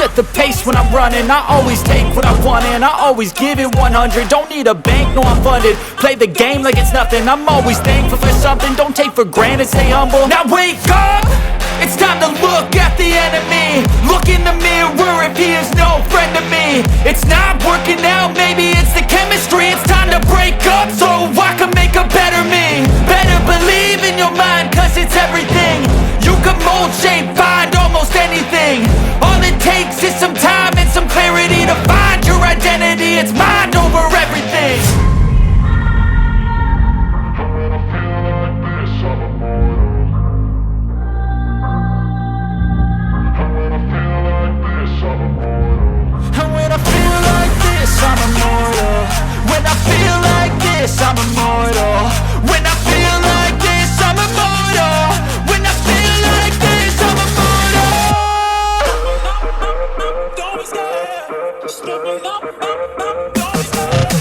set the pace when I'm running. I always take what I want and I always give it 100. Don't need a bank, no I'm funded. Play the game like it's nothing. I'm always thankful for something. Don't take for granted, stay humble. Now wake up! It's time to look at the enemy. Look in the mirror if he is no friend to me. It's not working out, maybe it's the chemistry. It's time to break up so I can make a better me. Better believe in your mind, cause it's everything. You can mold, shape, find almost anything. All it takes is some time and some clarity to find your identity. It's mind over everything. I'm immortal. When I feel like this, I'm immortal. When I feel like this, I'm immortal. When I feel like this, I'm immortal. Don't be scared. Just open up. Don't be scared.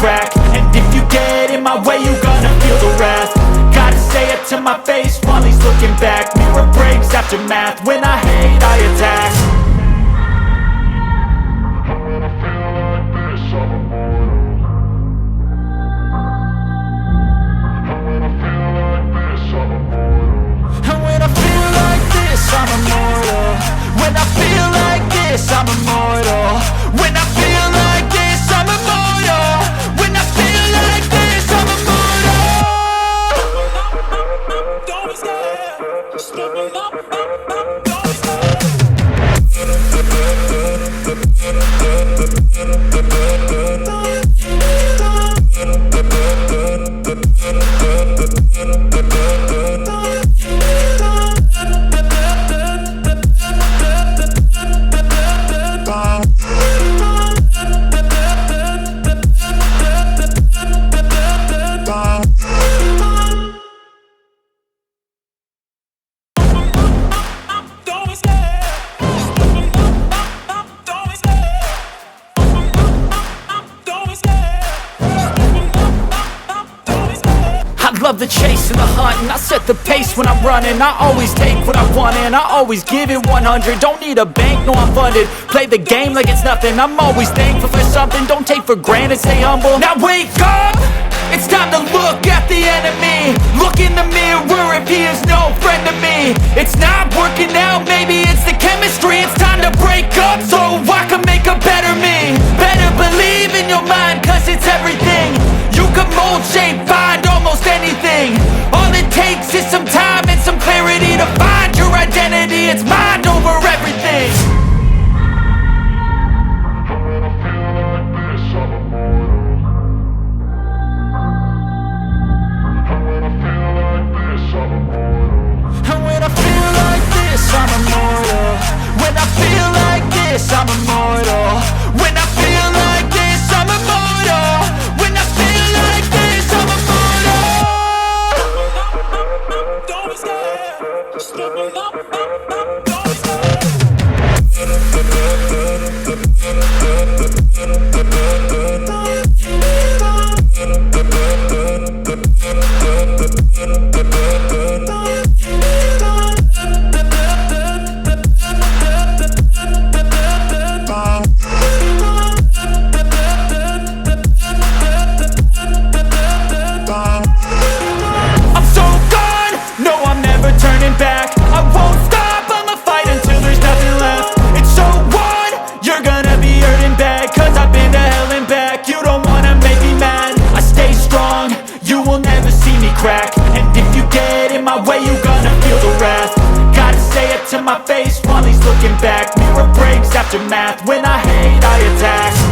And if you get in my way, you gonna feel the wrath. Gotta say it to my face while he's looking back. Mirror breaks after math. When I hate, I attack. When I feel like this, I'm immortal. When I feel like this, I'm immortal. And when I feel like this, I'm immortal. When I feel like this, I'm immortal. When I feel like this, I'm immortal. When I feel like this, I'm immortal. Don't be scared. Just open up. Don't be scared. Love the chase and the hunt, and I set the pace when I'm running. I always take what I want and I always give it 100. Don't need a bank, no I'm funded. Play the game like it's nothing. I'm always thankful for something. Don't take for granted, stay humble. Now wake up! It's time to look at the enemy. Look in the mirror if he is no friend to me. It's not working out, maybe it's the chemistry. It's time to break up so I can make a better me. Better believe in your mind, cause it's everything. You can mold, shape, find almost anything. All it takes is some time and some clarity to find your identity. It's mind over everything. When I feel like this, I'm immortal. When I feel like this, I'm immortal. And when I feel like this, I'm immortal. When I feel like this, I'm immortal. When I feel like this, I'm immortal. When I feel like this, I'm immortal. Don't be scared. Just open up. Don't be scared. And if you get in my way, you gonna feel the wrath. Gotta say it to my face while he's looking back. Mirror breaks after math. When I hate, I attack.